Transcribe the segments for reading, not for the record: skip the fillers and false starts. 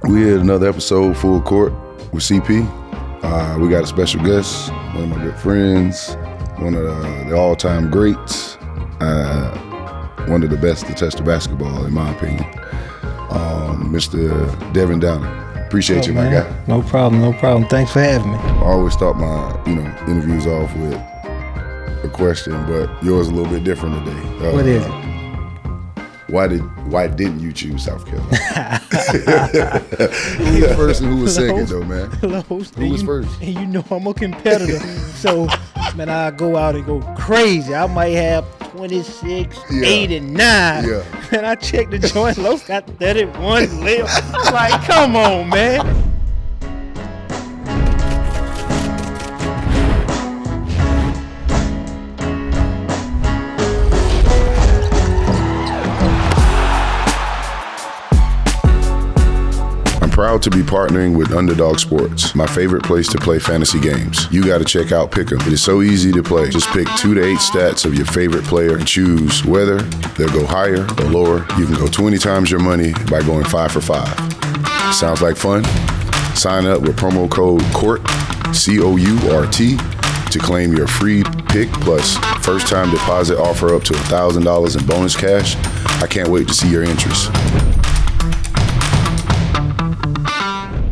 We had another episode, Full Court, with CP. We got a special guest, one of my good friends, one of the all-time greats, one of the best to touch the basketball, in my opinion, Mr. Devan Downey. Appreciate you, man. My guy. No problem. Thanks for having me. I always start my interviews off with a question, but yours is a little bit different today. What is it? Why didn't you choose South Carolina? Who was first and who was second, though, man? Who was first? And you know I'm a competitor, so man, I go out and go crazy. I might have 26, 8, and 9. Yeah. And I checked the joint. Los got 31 left. I'm like, come on, man. Proud to be partnering with Underdog Sports, my favorite place to play fantasy games. You got to check out Pick'em. It is so easy to play. Just pick 2 to 8 stats of your favorite player and choose whether they'll go higher or lower. You can go 20 times your money by going 5 for 5. Sounds like fun? Sign up with promo code COURT, C-O-U-R-T, to claim your free pick plus first-time deposit offer up to $1,000 in bonus cash. I can't wait to see your interest.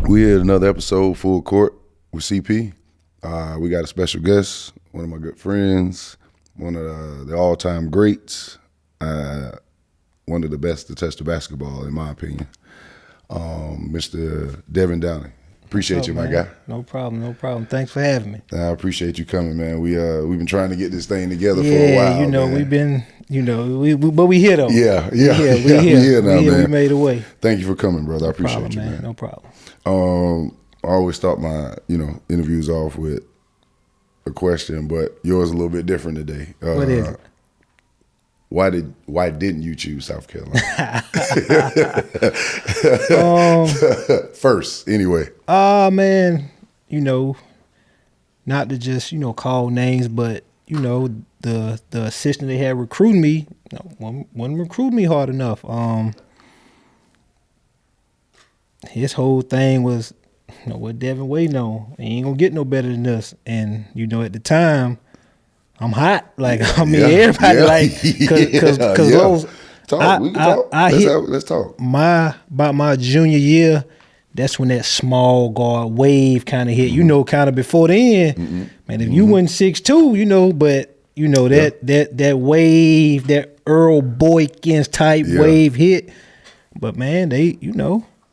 We had another episode, Full Court, with CP. We got a special guest, one of my good friends, one of the all-time greats, one of the best to touch the basketball, in my opinion, Mr. Devan Downey. Appreciate you, my guy. No problem. Thanks for having me. I appreciate you coming, man. We've been trying to get this thing together for a while. Yeah, we've been, but we here though. Yeah, we here now, man. We made a way. Thank you for coming, brother. I appreciate you, man. No problem. I always start my, interviews off with a question, but yours is a little bit different today. What is it? Why didn't you choose South Carolina? First, anyway. Man, not to just, call names, but, the assistant they had recruiting me, wasn't recruiting me hard enough. His whole thing was, what Devin waiting on. He ain't gonna get no better than us. And, at the time, I'm hot. Like, everybody because those. Let's talk. About my junior year, that's when that small guard wave kind of hit. Kind of before then, man, if you wasn't 6'2", but that wave, that Earl Boykins type wave hit. But man, they,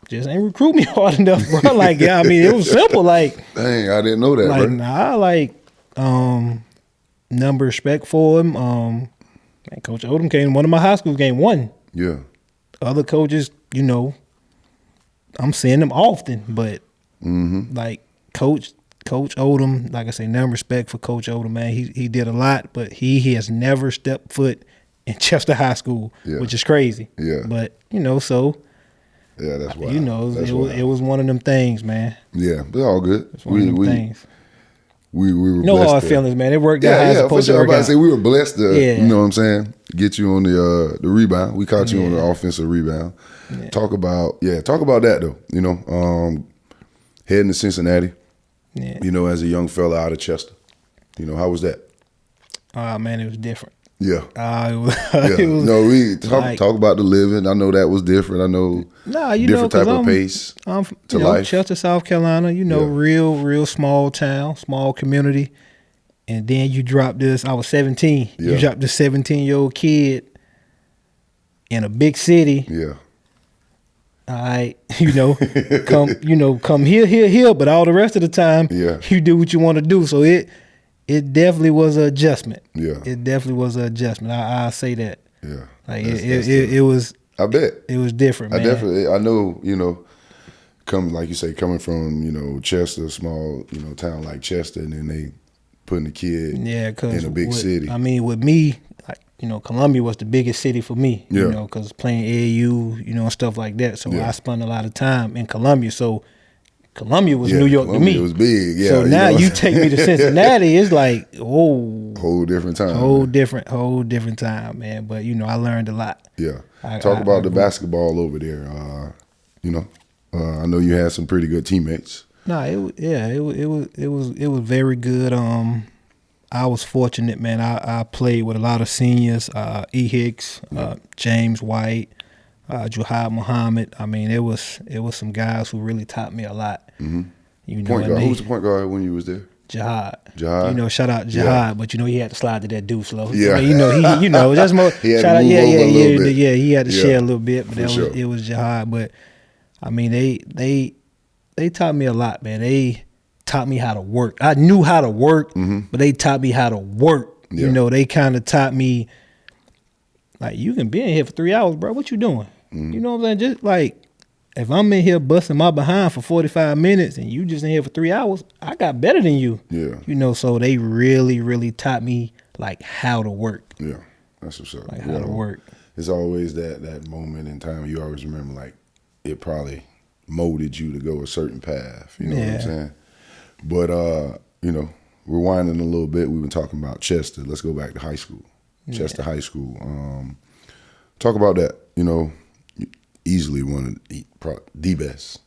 just ain't recruit me hard enough, bro. Like, it was simple. Like, dang, I didn't know that, like, bro. Number respect for him. Coach Odom came to one of my high school games, won. Yeah. Other coaches, I'm seeing them often, but like Coach Odom, like I say, number respect for Coach Odom, man. He did a lot, but he has never stepped foot in Chester High School, which is crazy. Yeah. But so. Yeah, that's why. It was one of them things, man. Yeah, it's all good. It's one of them things. We were no blessed hard feelings, man. It worked out how it's supposed to sure. work out. Say we were blessed to, you know what I'm saying, get you on the rebound. We caught you on the offensive rebound. Yeah. Talk about that though. Heading to Cincinnati. Yeah. As a young fella out of Chester. How was that? Man, it was different. Yeah. It was, no, we talk about the living. I know that was different. I know different type of pace to life. Chester, South Carolina, real small town, small community. And then you drop this, I was 17. Yeah. You dropped this 17-year-old kid in a big city. Yeah. All right, come here, but all the rest of the time, you do what you want to do. So it definitely was an adjustment. Yeah. It definitely was an adjustment. I'll say that. Yeah. Like it was. I bet. It was different, man. I know, coming from, Chester, small, town like Chester, and then they putting the kid in a big city. I mean, with me, Columbia was the biggest city for me, because playing AAU, and stuff like that. So I spent a lot of time in Columbia. So Columbia was New York to me. It was big, yeah. So now you take me to Cincinnati, it's like, whole different time. Whole different time, man. But I learned a lot. Yeah. Talk about the basketball over there. I know you had some pretty good teammates. No, it was very good. I was fortunate, man. I played with a lot of seniors, E. Hicks, James White, Juhaid Muhammad. I mean, it was some guys who really taught me a lot. Mm-hmm. You know, Point guard. Who was the point guard when you was there? Juhaid. You know, shout out Juhaid, Yeah. but you know he had to slide to that deuce low. Yeah. I mean, you know, he that's more He had to shout out. move over a little bit. Yeah, he had to Yeah. share a little bit, but For sure. it was Juhaid. But I mean, they taught me a lot, man. They taught me how to work. I knew how to work, but they taught me how to work. Yeah. You know, they kind of taught me, like, you can be in here for 3 hours, bro. What you doing? You know what I'm saying? Just like, if I'm in here busting my behind for 45 minutes and you just in here for 3 hours, I got better than you. Yeah. You know, so they really, really taught me, like, how to work. Yeah, that's what's up. Like, how to work. It's always that moment in time you always remember, like, it probably molded you to go a certain path. You know what I'm saying? But, you know, we're winding a little bit. We've been talking about Chester. Let's go back to high school. Chester High School. Talk about that. You know, easily one of the best,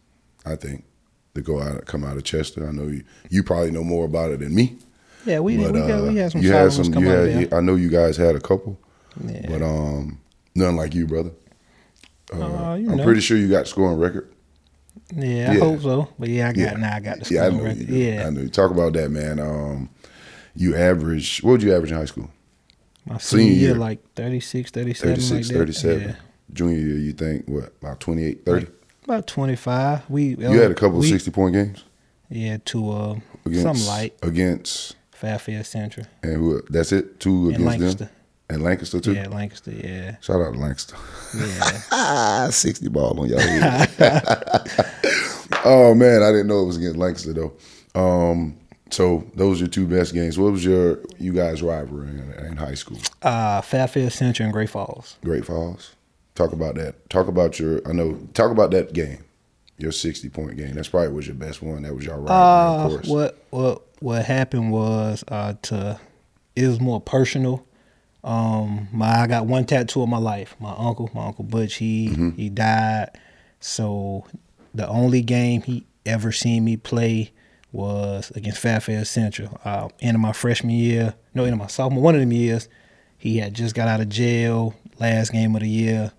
I think, to come out of Chester. I know you probably know more about it than me. Yeah, we had some you solid had ones some. come You out of had, there. I know you guys had a couple, Yeah. but none like you, brother. You I'm know. pretty sure you got scoring record. Yeah, I hope so. But yeah, I got the Yeah, I scoring know record. you do. Yeah. I know you. Talk about that, man. You average. What would you average in high school? My senior year, year. like 36, 37, 36, like that. 37. Yeah. Junior year, you think what? About 28, 30. About 25. You had a couple of 60-point games. Yeah, to Against, something like against Fairfield Central and who? That's it. Two and against Lancaster. them. And Lancaster too. Yeah, Lancaster. Yeah, Shout out to Lancaster. yeah. 60 ball on y'all head. Oh man, I didn't know it was against Lancaster though. So those are your two best games. What was you guys' rivalry in high school? Fairfield Central and Great Falls. Great Falls. Talk about that. Talk about that game. Your 60-point game. That's probably was your best one. That was your rivalry, of course. What happened was it was more personal. I got one tattoo of my life. My uncle Butch, he died. So the only game he ever seen me play was against Fairfield Central. End of my freshman year, end of my sophomore, one of them years, he had just got out of jail. Last game of the year,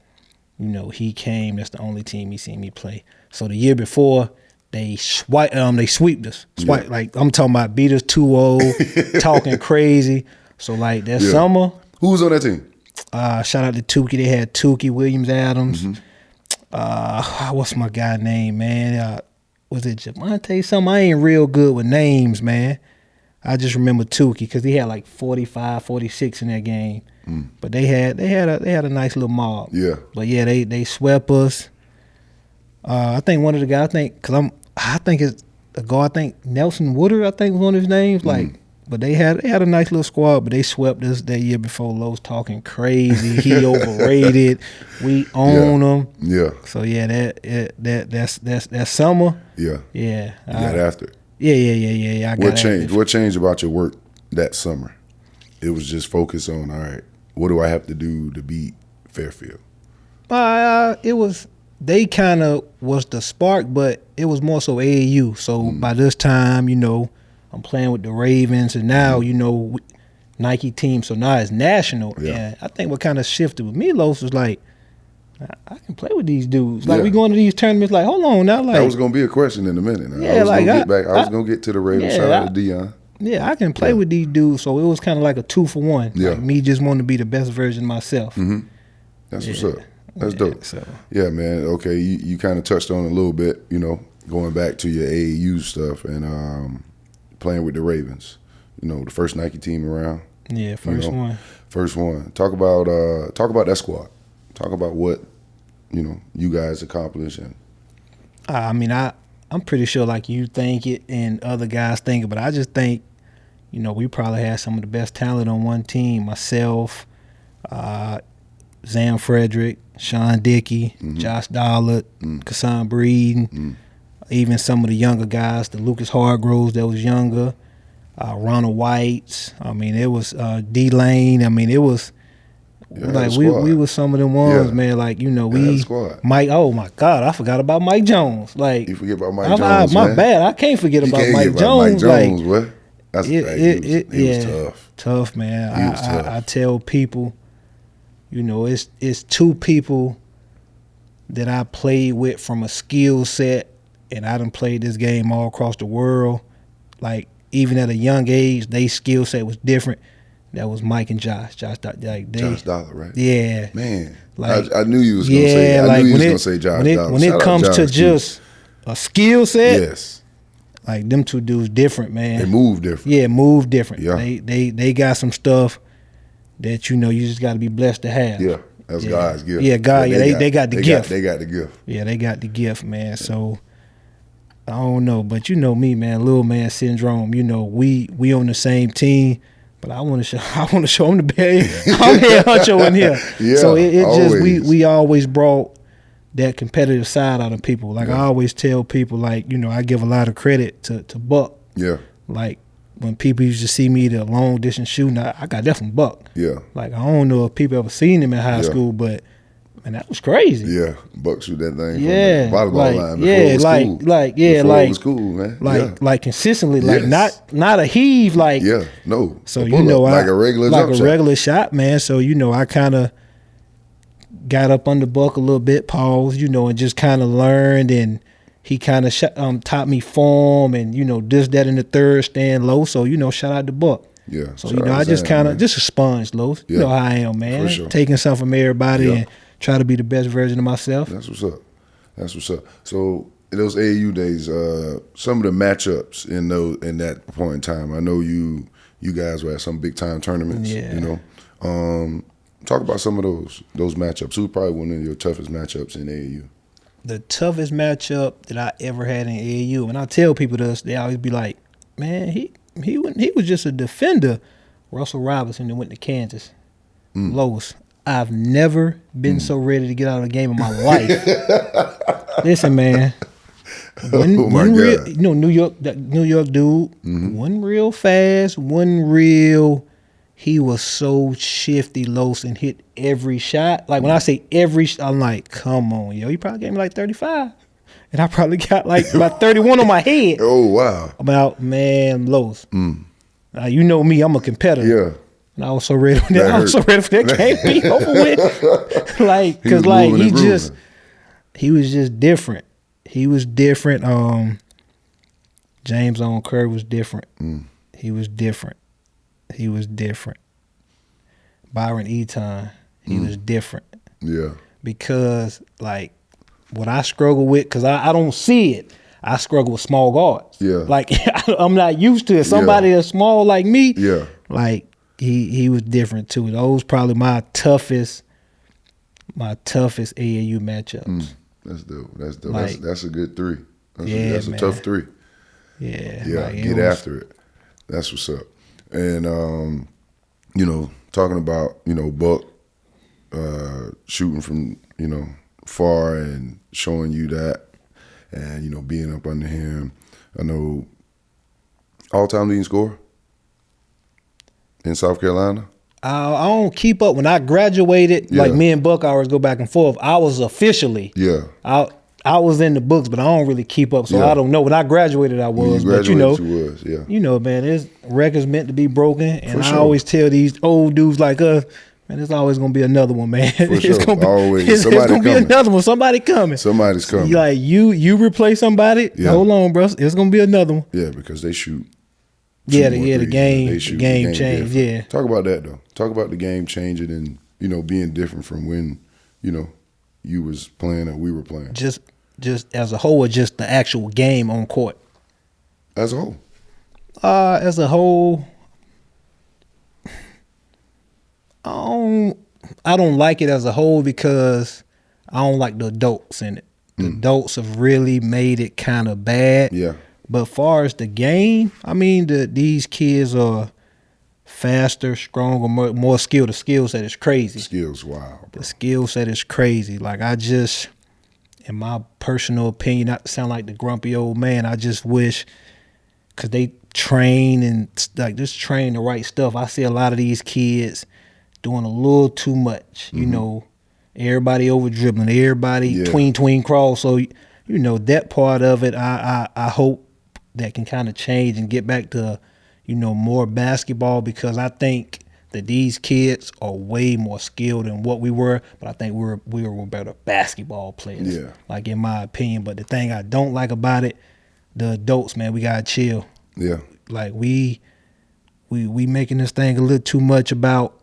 you know, he came. That's the only team he seen me play. So the year before, they swept us. Like I'm talking about beat us 2-0, talking crazy. So like that summer. Who was on that team? Shout out to Tukey. They had Tukey, Williams Adams. What's my guy name, man? Was it Javante something? I ain't real good with names, man. I just remember Tukey because he had like 45, 46 in that game. But they had a nice little mob. Yeah. But yeah, they swept us. I think one of the guys, I think it's a guard. I think Nelson Woodard, I think was one of his names. Like, but they had a nice little squad. But they swept us that year before. Lowe's talking crazy. He overrated. We own him. Yeah. So yeah, that's summer. Yeah. Yeah. You got after it. Yeah. I got What changed? after it. What changed about your work that summer? It was just focus on, all right, what do I have to do to beat Fairfield? They kind of was the spark, but it was more so AAU. So by this time, you know, I'm playing with the Ravens, and now, you know, Nike team. So now it's national. Yeah. And I think what kind of shifted with me, Los, was like, I can play with these dudes. Like, Yeah. we going to these tournaments, like, hold on now. Like, That was going to be a question in a minute. Now. Yeah, I was going to get to the Ravens. Yeah, Shout out to Dion. yeah, I can play with these dudes. So it was kind of like a 2-for-1. Yeah. Like me just wanting to be the best version of myself. That's what's up. That's dope. So. Yeah, man. Okay, you kind of touched on it a little bit, you know, going back to your AAU stuff and playing with the Ravens. You know, the first Nike team around. Yeah, first one. First one. Talk about that squad. Talk about what, you know, you guys accomplished. And I mean, I'm pretty sure like you think it and other guys think it, but I just think, you know, we probably had some of the best talent on one team. Myself, Zam Frederick, Sean Dickey, Josh Dollard, Kassan Breeden, even some of the younger guys, the Lucas Hargroves that was younger, Ronald Whites. I mean, it was D-Lane. I mean, like we were some of them ones, man. Like we Mike. Oh my God, I forgot about Mike Jones. Like you forget about Mike Jones. My bad. I can't forget about Mike Jones. Like what? He was tough. Tough, man. He was tough. I tell people, it's two people that I played with from a skill set, and I done played this game all across the world. Like even at a young age, they skill set was different. That was Mike and Josh. Josh Dollar, right? Yeah, man. Like I knew you was gonna say. I knew you was gonna say Josh Dollar. When it comes to just a skill set, yes. Like them two dudes different, man. They move different. Yeah, move different. Yeah. They got some stuff that you just got to be blessed to have. Yeah, that's God's gift. Yeah, God. Yeah, they got the gift. They got the gift. Yeah, they got the gift, man. So I don't know, but me, man, little man syndrome. We on the same team, but I want to show them the best. I'm head honcho in here. Yeah, so it just we always brought that competitive side out of people. Like I always tell people, like I give a lot of credit to Buck. Yeah. Like when people used to see me the long distance shooting, I got that from Buck. Yeah. Like I don't know if people ever seen him in high school, but man, that was crazy. Yeah, Buck shoot that thing. Yeah, from the volleyball line. Yeah, it was cool. Before it was cool, man. Like consistently, like not a heave, like no. So like a regular jump shot. Regular shot, man. So I kind of got up under Buck a little bit, pause, and just kind of learned, and he kind of taught me form and this, that, and the third, stand low. So shout out to Buck. Yeah. So I just kind of just a sponge, low. You know how I am, man. For sure. Taking something from everybody and try to be the best version of myself. That's what's up. So in those AAU days, some of the matchups in that point in time, I know you guys were at some big time tournaments. Yeah. Talk about some of those matchups. Who probably one of your toughest matchups in AAU? The toughest matchup that I ever had in AAU, and I tell people this, they always be like, "Man, he was just a defender." Russell Robinson that went to Kansas. Lois, I've never been so ready to get out of the game in my life. Listen, man. One real, New York dude. One real fast, one real. He was so shifty, Los, and hit every shot. Like when I say every, I'm like, come on, yo. He probably gave me like 35, and I probably got like about 31 on my head. Oh wow! About Los. Now you know me, I'm a competitor. Yeah. And I was so ready for that. I was so ready for that game to be over with. Like, cause like he was just different. He was different. James on Curry was different. He was different. Byron Eaton, he was different. Yeah. Because like what I struggle with, cause I don't see it. I struggle with small guards. Yeah. Like I'm not used to it. Somebody that's small like me. Yeah. Like he was different too. Those probably my toughest AAU matchups. That's dope. Like, that's a good three. That's man. A tough three. Yeah. Yeah. Like get after it. That's what's up. And talking about Buck shooting from far and showing you that, and being up under him. I know all-time leading scorer in South Carolina. I don't keep up. When I graduated, like me and Buck always go back and forth. I was officially. Yeah. I was in the books, but I don't really keep up, so I don't know. When I graduated, I was. You was, yeah. Man, there's records meant to be broken, and For sure. I always tell these old dudes like us, man, there's always gonna be another one, man. For sure. Always. It's gonna be another one. Somebody coming. Somebody's coming. Like you replace somebody. Yeah. Hold on, bro. It's gonna be another one. Yeah, because they shoot. The game changed. Yeah. Talk about that though. Talk about the game changing and being different from when you was playing and we were playing. Just as a whole, or just the actual game on court? As a whole. As a whole, I don't like it as a whole because I don't like the adults in it. The adults have really made it kind of bad. Yeah. But far as the game, I mean, these kids are faster, stronger, more skilled. The skill set is crazy. Skills, wow. Bro. The skill set is crazy. Like in my personal opinion, not to sound like the grumpy old man, I just wish, because they train and like just train the right stuff. I see a lot of these kids doing a little too much. You know, everybody over dribbling, everybody tween crawl. So that part of it, I hope that can kind of change and get back to more basketball, because I think that these kids are way more skilled than what we were, but I think we were better basketball players. Yeah. Like, in my opinion. But the thing I don't like about it, the adults, man, we gotta chill. Yeah. Like, we making this thing a little too much about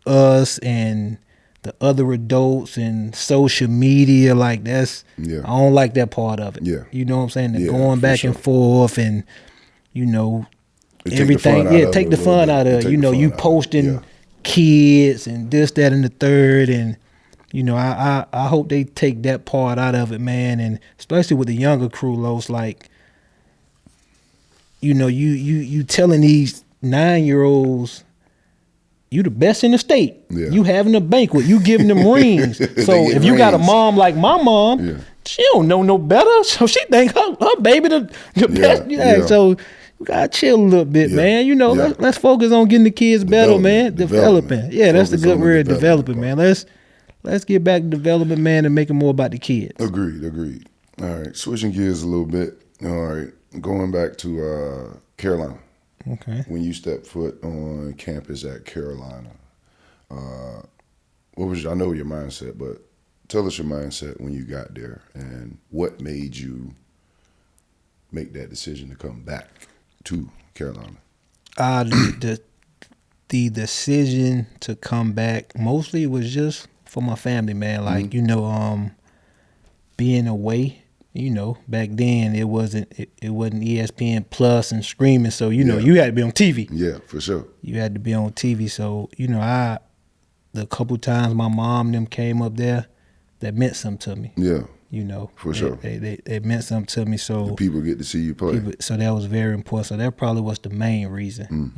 us and the other adults and social media. Like, that's I don't like that part of it. Yeah. You know what I'm saying? The going back and forth and everything. Take the fun out of it. You posting kids and this, that, and the third, and I hope they take that part out of it, man. And especially with the younger crew, Los, like, you telling these 9-year-olds you the best in the state. Yeah. You having a banquet. You giving them rings. So if you got a mom like my mom, she don't know no better. So she think her baby the best. Yeah. So you gotta chill a little bit, man. Let's focus on getting the kids better, man. Developing. Yeah, that's the good word, developing, man. Let's get back to development, man, and make it more about the kids. Agreed. All right, switching gears a little bit. All right, going back to Carolina. Okay. When you stepped foot on campus at Carolina, what was I know your mindset, but tell us your mindset when you got there and what made you make that decision to come back to Carolina? The decision to come back mostly was just for my family, man. Like, being away. Back then it wasn't ESPN Plus and streaming, so you had to be on TV. Yeah, for sure. You had to be on TV, so the couple times my mom and them came up there, that meant something to me. Yeah. For sure. They meant something to me. So the people get to see you play. So that was very important. So that probably was the main reason.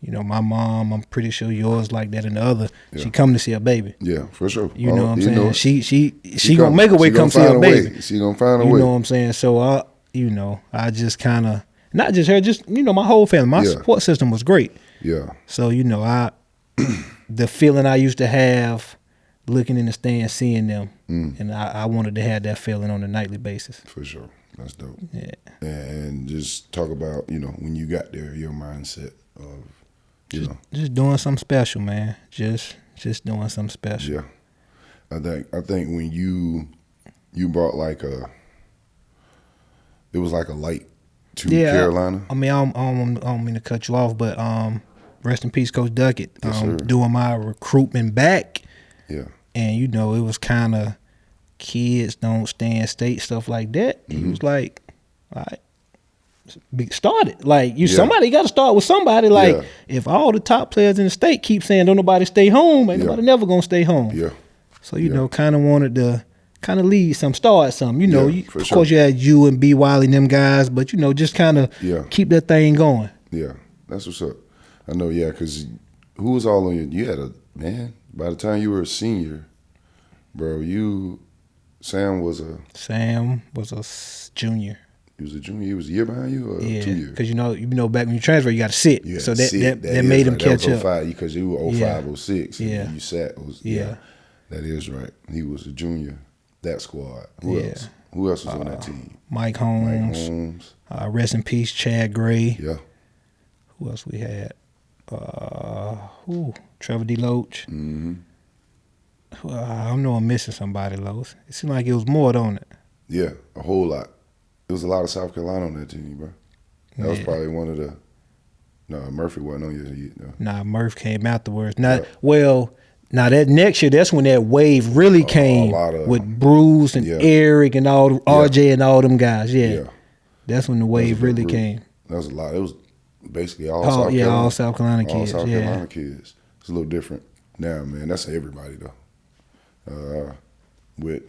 My mom, I'm pretty sure yours like that, and the other, she come to see her baby. Yeah, for sure. You know what I'm saying? She gonna make a way come see her baby. She gonna find a way. You know what I'm saying? So I just kind of, not just her, just my whole family. My support system was great. Yeah. So the feeling I used to have looking in the stands, seeing them, and I wanted to have that feeling on a nightly basis. For sure. That's dope. Yeah. And just talk about, when you got there, your mindset of, just doing something special, man. Just doing something special. Yeah. I think when you brought it was like a light to Carolina. I mean, I don't mean to cut you off, but rest in peace, Coach Duckett. Doing my recruitment back. Yeah. And it was kind of kids don't stay in state, stuff like that. He was like, all right, start it. Like, somebody got to start with somebody. Like, if all the top players in the state keep saying don't nobody stay home, ain't nobody never gonna stay home. Yeah. So kind of wanted to kind of lead some, start some. Of course sure. you had you and B. Wiley and them guys, but just kind of keep that thing going. Yeah, that's what's up. I know. Yeah, because who was all on you had a man. By the time you were a senior, bro, Sam was a junior. He was a junior. He was a year behind you, or 2 years? Because back when you transfer, you got to sit. So that made him catch up. Because you were 05, 06. Yeah. And you sat. That is right. He was a junior. That squad. Who else? Who else was on that team? Mike Holmes. Rest in peace, Chad Gray. Yeah. Who else we had? Trevor DeLoach. Mm-hmm. I know I'm missing somebody, Lowe's. It seemed like it was more, don't it? Yeah, a whole lot. There was a lot of South Carolina on that team, bro. That was probably one of the. No, Murphy wasn't on you. No. Nah, Murph came afterwards. Now that next year, that's when that wave really came with Bruce and Eric and all RJ and all them guys. Yeah. That's when the wave really came. That was a lot. It was basically all South Carolina. All South Carolina kids. All South Carolina kids. It's a little different now, man. That's everybody though. With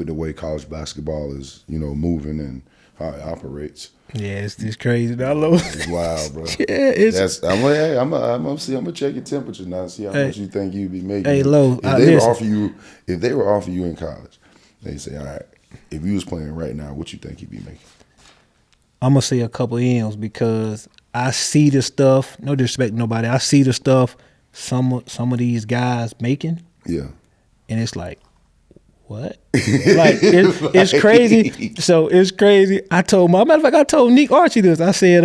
the way college basketball is, moving and how it operates. Yeah, it's crazy. I love it. It's wild, bro. Yeah, I'm gonna check your temperature now and see how much you think you'd be making. Hey, Lo, if they were offering you in college, they say, all right, if you was playing right now, what you think you'd be making? I'm gonna say a couple M's because I see the stuff. No disrespect to nobody. I see the stuff some of these guys making, Yeah. and it's like, what? Like it's crazy. So it's crazy. I told matter of fact, I told Nick Archie this. I said,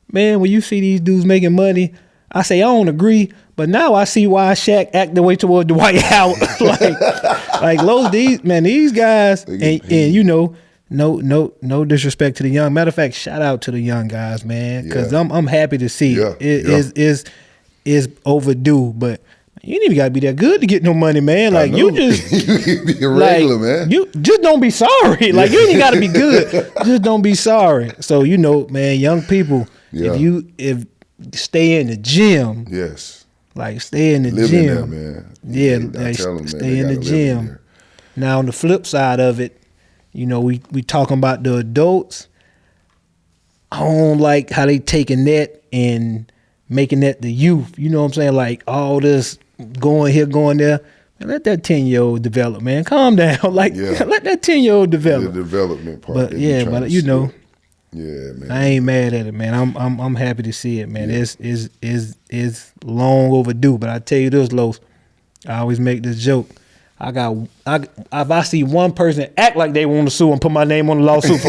man, when you see these dudes making money, I say I don't agree, but now I see why Shaq act the way toward Dwight Howard. these guys, and you know, no disrespect to the young. Matter of fact, shout out to the young guys, man, because I'm happy to see it is overdue, but. You ain't even gotta be that good to get no money, man. Like you just you be a regular, man. You just don't be sorry. Like you ain't gotta be good. Just don't be sorry. So you know, man, young people, if stay in the gym. Yes. Like stay in the live gym. In there, man. Yeah, like, tell them, stay in the gym. Now on the flip side of it, you know, we talking about the adults. I don't like how they taking that and making that the youth. You know what I'm saying? Like all this going here, going there. Man, let that 10-year-old develop, man. Calm down. Like let that 10-year-old develop. The development part. But you know. Yeah, man. I ain't mad at it, man. I'm happy to see it, man. Yeah. It's long overdue. But I tell you this, Los, I always make this joke. If I see one person act like they want to sue and put my name on the lawsuit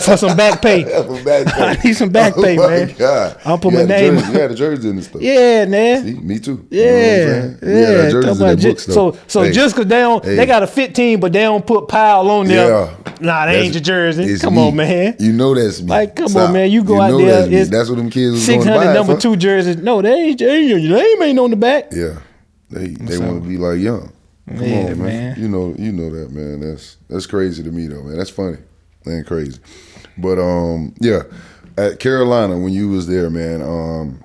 for some back pay, I need some back pay, man. God. I'll put my name. You had the jersey in and stuff. Yeah, man. See, me too. Yeah, you know So just because they got a 15, but they don't put Powell on there. Nah, that ain't your jersey. Come on, man. You know that's me. Like, come on, man. You go out there. That's what them kids was 600 number 2 jerseys. No, they ain't ain't on the back. Yeah, they want to be like young. Come on, man. You know that, man. That's crazy to me though, man. That's funny. That ain't crazy. But at Carolina when you was there, man,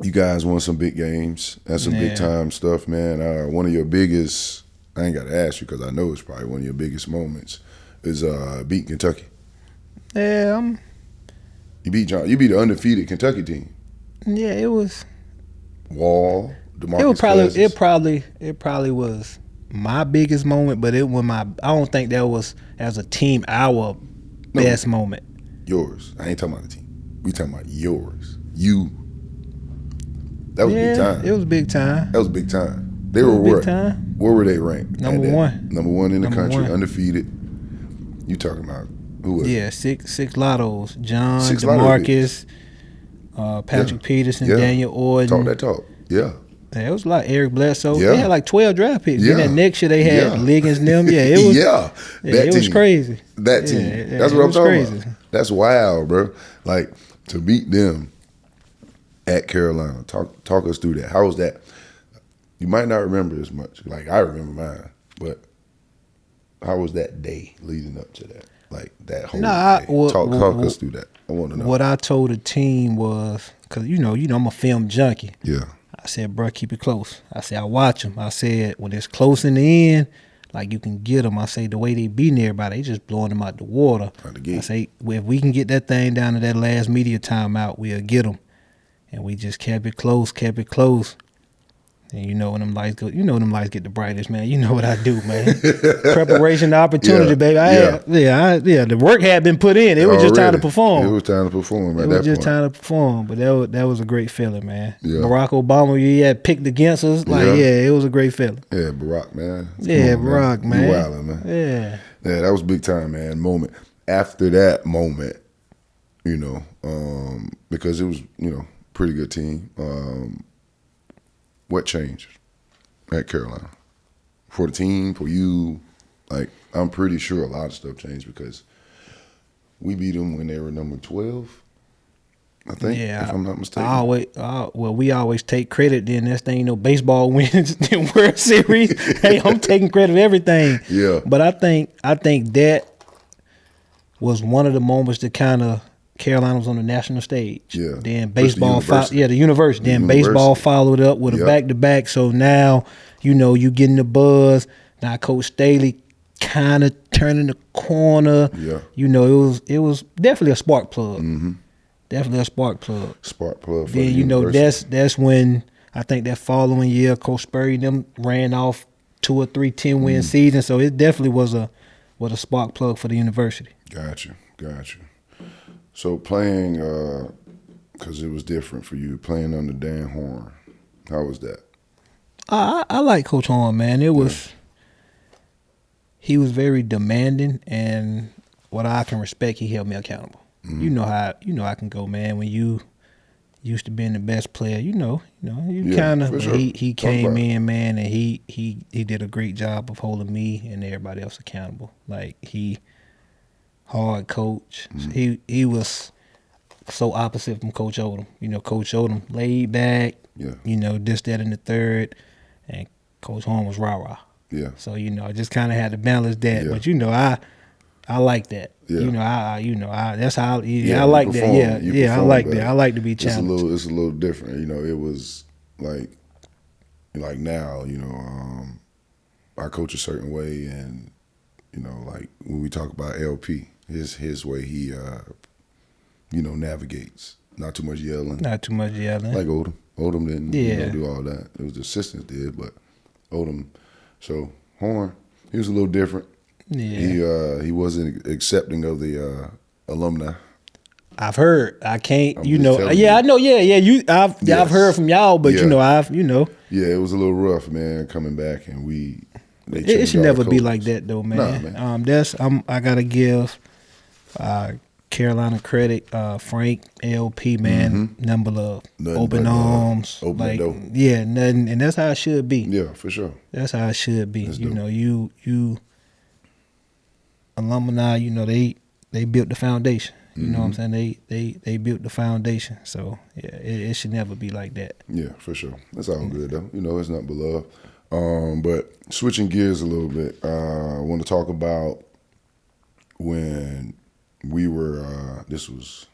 you guys won some big games. That's some big time stuff, man. One of your biggest, I ain't got to ask you because I know it's probably one of your biggest moments, is beat Kentucky. Yeah. You beat the undefeated Kentucky team. Yeah, it was. Wall, DeMarcus. It probably was my biggest moment, but I don't think that was as a team our best moment. Yours. I ain't talking about the team. We talking about yours. You. That was big time. It was big time. That was big time. They were where? Where were they ranked? Number one. Number one in the country, undefeated. You talking about who was it? Yeah, six lottos. John, DeMarcus, Patrick Peterson, Daniel Orden. Talk that talk. Yeah. Yeah, it was like Eric Bledsoe. Yeah. They had like 12 draft picks. Yeah. Then that next year they had Liggins and them. Yeah, it was. It was crazy. That team. That's what I'm talking about. That's wild, bro. Like to beat them at Carolina. Talk us through that. How was that? You might not remember as much. Like I remember mine, but how was that day leading up to that? Like that whole day. Talk us through that. I want to know. What I told the team was, because you know I'm a film junkie. Yeah. I said, bro, keep it close. I said, I watch them. I said, when it's close in the end, like you can get them. I say, the way they beating everybody, they just blowing them out the water. I say, well, if we can get that thing down to that last media timeout, we'll get them. And we just kept it close. And you know when them lights go, them lights get the brightest, man. You know what I do, man. Preparation, opportunity, baby. The work had been put in. It was just time to perform. It was time to perform. It was just time to perform. But that was a great feeling, man. Yeah. Barack Obama, he had picked against us. It was a great feeling. Yeah, Barack, man. Barack, man. You wildin', man. Yeah, that was big time, man. Moment. After that moment, because it was, pretty good team. What changed at Carolina? For the team, for you? Like, I'm pretty sure a lot of stuff changed because we beat them when they were number 12, I think, if I'm not mistaken. We always take credit. Then next thing baseball wins the World Series. Hey, I'm taking credit for everything. Yeah. But I think that was one of the moments that kind of Carolina was on the national stage. Yeah. Then baseball the university. Then baseball followed up with a back-to-back. So now, you getting the buzz. Now Coach Staley kind of turning the corner. Yeah. It was definitely a spark plug. Mm-hmm. Definitely a spark plug. Spark plug for then, that's when I think that following year Coach Spurrier and them ran off 2 or 3 10-win seasons. So it definitely was a spark plug for the university. Gotcha. So playing, because it was different for you, playing under Dan Horn, How was that? I like Coach Horn, man. He was very demanding, and what I can respect, he held me accountable. Mm-hmm. You know how I can go, man. When you used to being the best player, you kind of. Sure. He came in, man, and he did a great job of holding me and everybody else accountable. Like he hard coach. Mm-hmm. He was so opposite from Coach Odom. Coach Odom laid back. Yeah. This, that, and the third, and Coach Horn was rah-rah. Yeah. So I just kind of had to balance that. Yeah. But I like that. Yeah. That's how. I like that. Yeah. I like that. I like to be challenged. It's a little different. It was like now. I coach a certain way, and like when we talk about LP, his way he navigates. Not too much yelling. Not too much yelling. Like Odom. Odom didn't do all that. It was the assistants did, but Odom. So Horn, he was a little different. Yeah. He wasn't accepting of the alumni. I've heard. I can't. I'm just telling you. I know. Yeah. I've heard from y'all, but Yeah, it was a little rough, man, coming back, and it should never be like that, though, man. Nah, man. I gotta give Carolina credit. Frank, LP, man, number love, open arms, open like the door. yeah, nothing, and that's how it should be. Yeah, for sure. That's how it should be. That's You alumni, they built the foundation. You know what I'm saying? They built the foundation. So yeah, it should never be like that. Yeah, for sure. That's all good though. It's not beloved. But switching gears a little bit, I want to talk about when we were. This was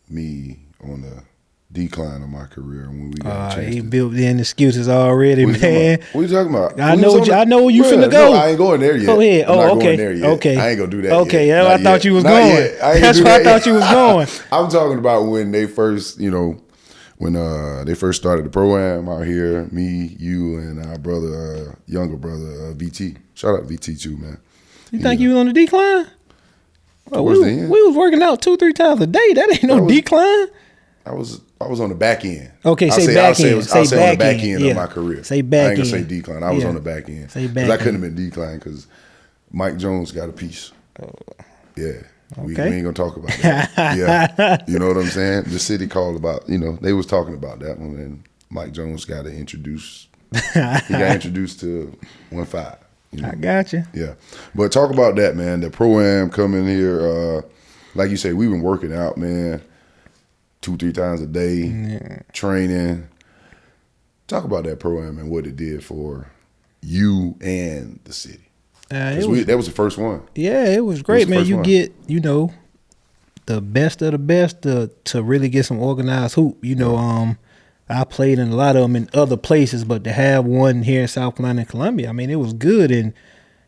me on the decline of my career, and when we got a chance. He built in excuses already, man. What are you talking about? I know where you finna go. No, I ain't going there yet. Go ahead. I'm not okay. going there yet. Okay. I ain't gonna do that. Okay, yet. that's where I thought you was going. That's where I thought you was going. I'm talking about when they first, when they first started the pro-am out here, me, you, and our brother, younger brother, VT. Shout out to VT too, man. You think you was on the decline? Well, we was working out 2-3 times a day. That ain't no decline. I was on the back end. Okay, I'll say back end. I'll say on the back end of my career. Say back end. I ain't gonna say decline. I was on the back end. Say back Because I couldn't end. have been decline because Mike Jones got a piece. Yeah. We Okay. ain't gonna talk about that. Yeah. You know what I'm saying? The city called about, they was talking about that one, and Mike Jones got to introduce. He got introduced to 1-5. I got you. Yeah. But talk about that, man. The pro-am coming here. Like you say, we've been working out, man. 2-3 times a day, training. Talk about that pro-am and what it did for you and the city. That was the first one. Yeah, it was great, man. You get, the best of the best to really get some organized hoop. I played in a lot of them in other places, but to have one here in South Carolina and Columbia, I mean, it was good. And,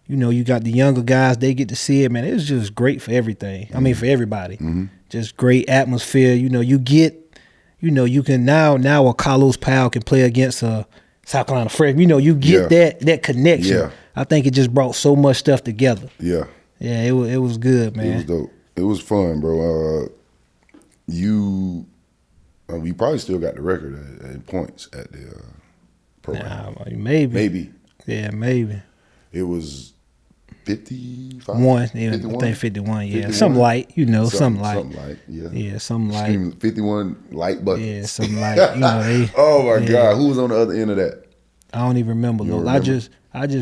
you got the younger guys, they get to see it, man. It was just great for everything. I mean, for everybody. Just great atmosphere. You get, you can now a Carlos Powell can play against a South Carolina freshman. You get that connection. Yeah. I think it just brought so much stuff together. Yeah. Yeah, it was good, man. It was dope. It was fun, bro. You probably still got the record at points at the program. Maybe. Yeah, maybe. It was 55? I think 51, yeah. 51? Something light, something light. Something light, yeah. Yeah, something light. 51 light buckets. Yeah, something light. Oh, my God. Who was on the other end of that? I don't even remember. I just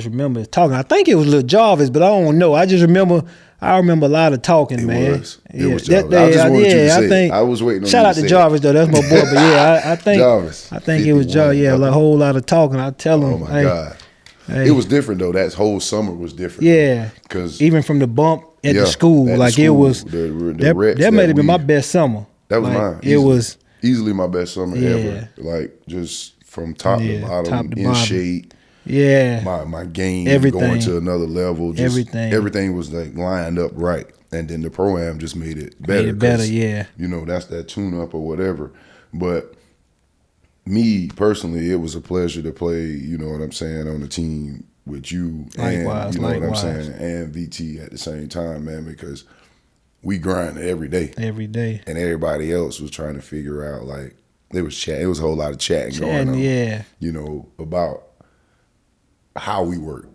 remember talking. I think it was Lil Jarvis, but I don't know. I remember a lot of talking, man. It was Jarvis. I just wanted you to say it. I was waiting on you to say it. Shout out to Jarvis, though. That's my boy. But yeah, I think Jarvis. I think it was Jarvis. Yeah, a whole lot of talking. I tell him. Oh, my God. Hey. It was different, though. That whole summer was different. Yeah. Because even from the bump at the school, it was that might have been my best summer. That was mine. It was easily my best summer ever. Like just from top to bottom, in shape. Yeah. My game everything. Going to another level. Just everything was like lined up right. And then the pro-am just made it better. Made it better, yeah. That's that tune-up or whatever. But me, personally, it was a pleasure to play, you know what I'm saying, on the team with you. Likewise, and, what I'm saying, and VT at the same time, man, because we grind every day. Every day. And everybody else was trying to figure out, like, It was chat. It was a whole lot of chatting going on. Yeah. You know, about how we work.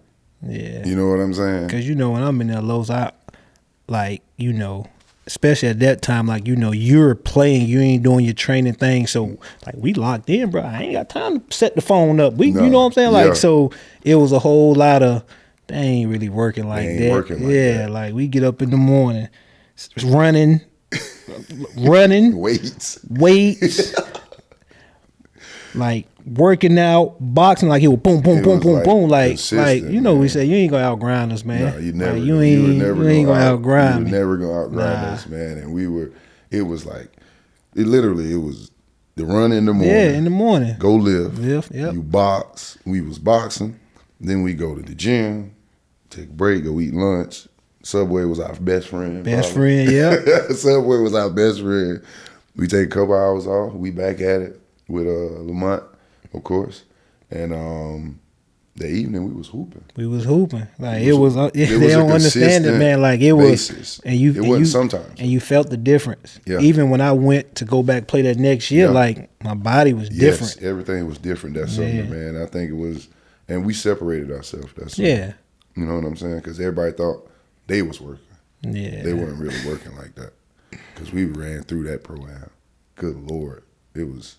Yeah. You know what I'm saying? Because, you know, when I'm in there, Los, especially at that time, like, you know, you're playing, you ain't doing your training thing. So, like, we locked in, bro. I ain't got time to set the phone up. You know what I'm saying? Like, so it was a whole lot of, they ain't really working like that. Like, we get up in the morning, running, weights. Like, working out, boxing, like, it was boom, boom, boom, boom, boom. Like, you know, we say, you ain't gonna outgrind us, man. No, you never. Like, you ain't gonna outgrind me. You were never gonna outgrind us, man. And it was the run in the morning. Yeah, in the morning. Go lift. Yep. You box. We was boxing. Then we go to the gym, take a break, go eat lunch. Subway was our best friend. Yeah. Subway was our best friend. We take a couple hours off. We back at it with Lamont, of course. And the evening we was hooping. Like it was they don't understand it, man. Like it was basis. And you it wasn't sometimes. And you felt the difference. Yeah. Even when I went to go back play that next year, like my body was different. Yes, everything was different that summer, man. I think it was, and we separated ourselves that summer. Yeah. You know what I'm saying? Because everybody thought they was working. Yeah. They weren't really working like that. Because we ran through that pro-am. Good Lord. It was,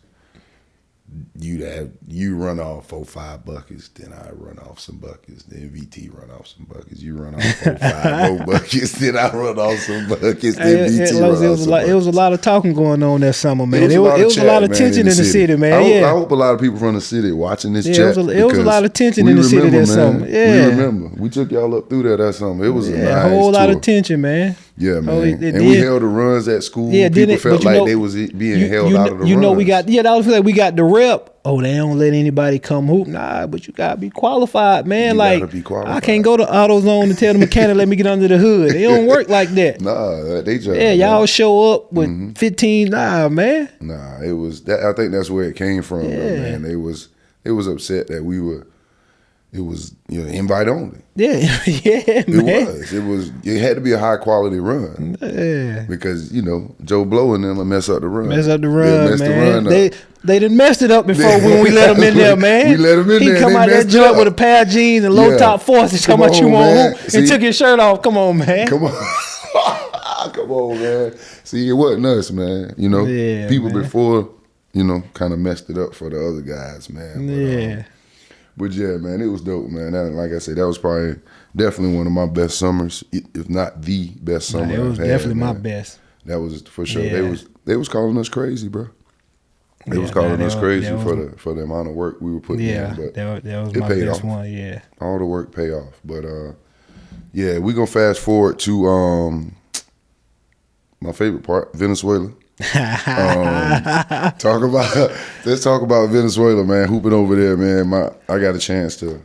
you run off 4-5 buckets, then I run off some buckets, then VT run off some buckets. You run off 4-5 more buckets, then I run off some buckets, then VT run off some buckets. It was a lot of talking going on that summer, man. It was a lot of tension in the city, man. I hope a lot of people from the city watching this chat. It was a lot of tension in the city that summer. Yeah. We remember. We took y'all up through that summer. It was a nice whole lot tour. of tension, man. Yeah, man. We held the runs at school. Yeah, people felt like they was being held out of the runs. You know, that was like we got the rep. Oh, they don't let anybody come hoop. Nah, but you gotta be qualified, man. You like gotta be qualified. I can't go to AutoZone and tell the mechanic let me get under the hood. It don't work like that. Nah, they just y'all show up with 15. Nah, man. Nah, it was that. I think that's where it came from, though, man. They was upset that we were. It was invite only. Yeah, man. It had to be a high quality run. Yeah. Because Joe Blow and them will mess up the run. Man. The run they done messed it up before when we let them in there, man. We let them in there. He come out that joint with a pair of jeans and low top forces. Talking about you won't hoop and took his shirt off. Come on, man. Come on. Come on, man. See, it wasn't us, man. People before, kind of messed it up for the other guys, man. But yeah, man, it was dope, man. Like I said, that was probably definitely one of my best summers, if not the best summer. It was definitely my best. That was for sure. Yeah. They was calling us crazy, bro. They was calling us crazy for the amount of work we were putting in. But that was my paid best off. one. Yeah, all the work paid off. But yeah, we gonna fast forward to my favorite part, Venezuela. Let's talk about Venezuela, man. Hooping over there, man. I got a chance to,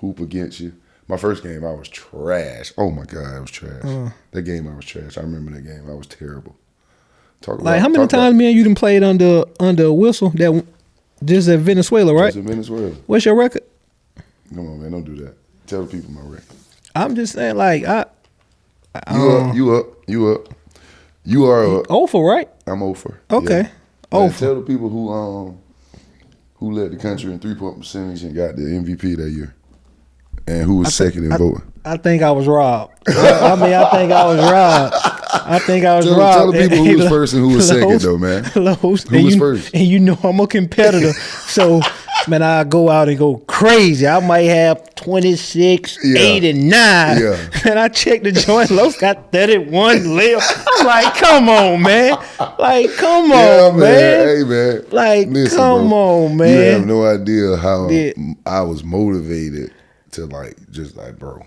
hoop against you. My first game, I was trash. Oh my God, I was trash. That game, I was trash. I remember that game. I was terrible. How many times me and you done played under a whistle? That just at Venezuela, right? Just at Venezuela. What's your record? Come on, man. Don't do that. Tell the people my record. I'm just saying, like You up. You are 0-for, right? I'm 0-for. Okay. Yeah. 0-for. Tell the people who led the country in 3-point percentage and got the MVP that year, and who was second in voting. I think I was robbed. I think I was robbed. Tell the people who was first and who was second, though, man. Who was first? And I'm a competitor, so man, I go out and go crazy. I might have 26, 8, and 9. Yeah. And I checked the joint. Los got 31 left. I'm like, come on, man. Man. Hey, man. Listen, come on, man. You have no idea how I was motivated to bro.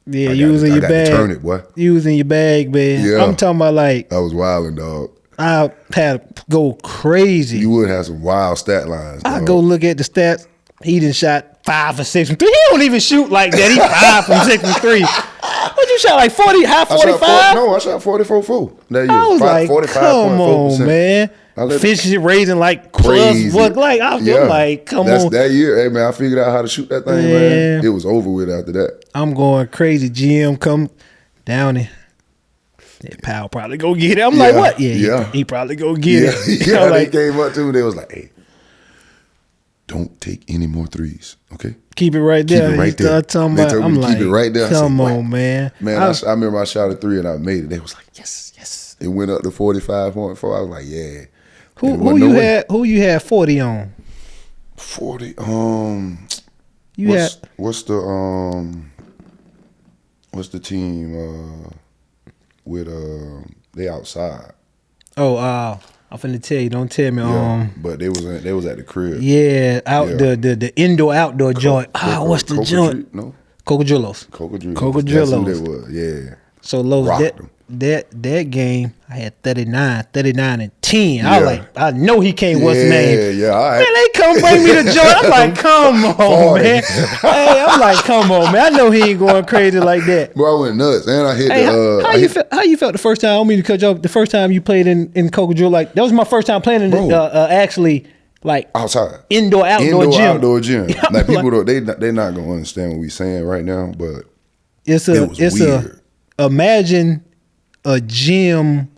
Yeah, you was in your bag. To turn it, boy. You was in your bag, man. Yeah. I'm talking about I was wilding, dog. I had to go crazy. You would have some wild stat lines, dog. I go look at the stats. He done shot 5 for 6 from 3. He don't even shoot like that. He 5 from 6 from 3. What you shot, like 40, high 45? I shot 44 that year. I was like, come on, man. Efficiency raising like crazy. Plus what? Like I'm like, come on. That year, hey man, I figured out how to shoot that thing, man. It was over with after that. I'm going crazy. GM come Downey. that Powell probably go get it. I'm like, what? Yeah, he probably go get it. Yeah, like, they came up to me. They was like, hey, don't take any more threes, okay? Keep it right there. Keep it right there. Talking They about, told me I'm to like, keep it right there. Come I said, on, man. Man, I remember I shot a 3 and I made it. They was like, yes. It went up to 45.4. I was like, yeah. Who you had 40 on? 40. What's the team with they outside? Oh, I'm finna tell you. Don't tell me. Yeah, but they was at the crib. Yeah, the indoor outdoor joint. What's the joint? No, Cocodrillos. That's who they was. Yeah. So Los, that game, I had 39 and 10. I was like, I know he can't. What's the name? Yeah, all right. Man, they come bring me the joint. I'm like, come on, man. Hey, I'm like, come on, man. I know he ain't going crazy like that. Bro, I went nuts, and I hit how you felt the first time? I don't mean to cut you off. The first time you played in Cocodrillo, like that was my first time playing in actually. Like outside, outdoor gym. Like people, they not gonna understand what we saying right now, but it's weird. Imagine a gym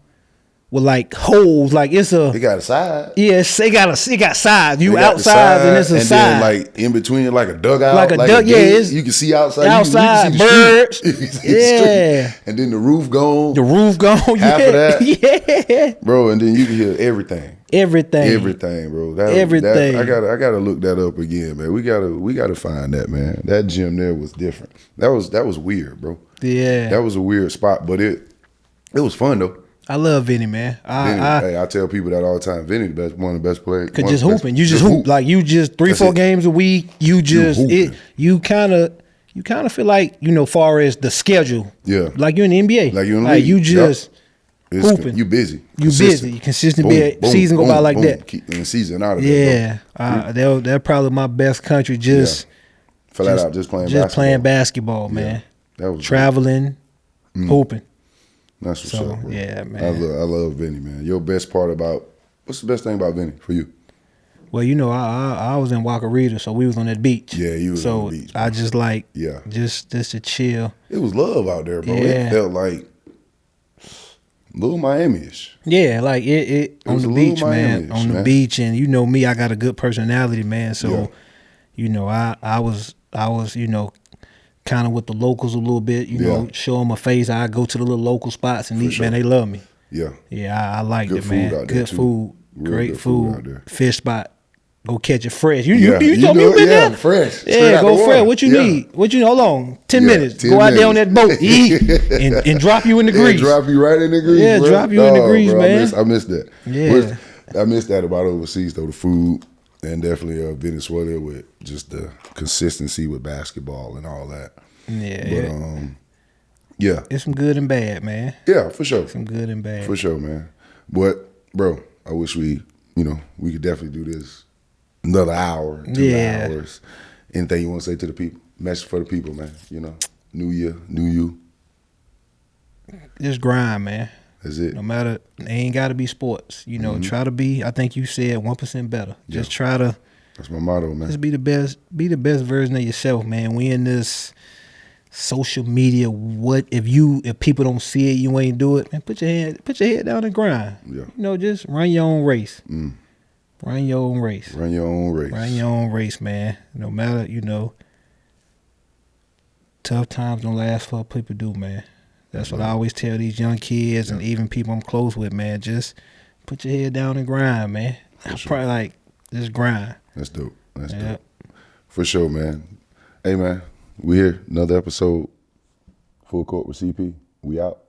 with like holes, like it's a. It got a side. Yes, it got sides. You outside and it's a side. Then like in between, like a dugout, like a dugout. Yeah, you can see outside. Outside, you can see birds. Yeah, and then the roof gone. Half of that. Yeah, bro. And then you can hear everything, bro. Everything. I gotta look that up again, man. We gotta find that, man. That gym there was different. That was weird, bro. Yeah, that was a weird spot, but it was fun though. I love Vinny, man. I tell people that all the time. Vinny, one of the best players. Cause just hooping, you just hoop. Like you just 3-4 games a week. You kind of feel like far as the schedule. Yeah, like you're in the NBA. Like you're in the league. You just hooping. You busy. You consistent. Season go by like that. Keep the season out of there. Yeah, they're probably my best country. Just flat out, just playing basketball, man. That was traveling, hooping. That's what's up, bro. Yeah, man. I love Vinny, man. Your best part what's the best thing about Vinny for you? Well, I was in Walkerita, so we was on that beach. Yeah, you was on the beach. So I just just to chill. It was love out there, bro. Yeah. It felt like little Miami-ish. Yeah, like it on the beach, man. On the beach, and you know me, I got a good personality, man. So, I was kind of with the locals a little bit, show them my face. I go to the little local spots and eat, man. They love me. Yeah. Yeah, I liked it, man. Good food, great food out there. Fish spot. Go catch it fresh. You told me you been there? Fresh. Yeah, go fresh. What you need? Hold on. 10 minutes. Go out there on that boat, eat, and drop you in the grease. Drop you right in the grease. Yeah, bro. drop you in the grease, bro, man. I miss that. Yeah. I miss that about overseas, though, the food, and definitely Venezuela with just the consistency with basketball and all that. Yeah. But, yeah. It's some good and bad, man. Yeah, for sure. Some good and bad. For sure, man. But, bro, I wish we could definitely do this another hour, 2 hours. Anything you want to say to the people? Message for the people, man. New year, new you. Just grind, man. That's it. No matter, it ain't got to be sports. Try to be, I think you said 1% better. Just try to. That's my motto, man. Just be the best version of yourself, man. We in this social media. If people don't see it, you ain't do it, man. Put your head down and grind. Yeah. Just run your own race. Run your own race. Run your own race. Run your own race, man. No matter, tough times don't last for people do, man. That's what I always tell these young kids and even people I'm close with, man. Just put your head down and grind, man. Probably just grind. That's dope. That's dope. For sure, man. Hey, man, we here. Another episode. Full Court with CP. We out.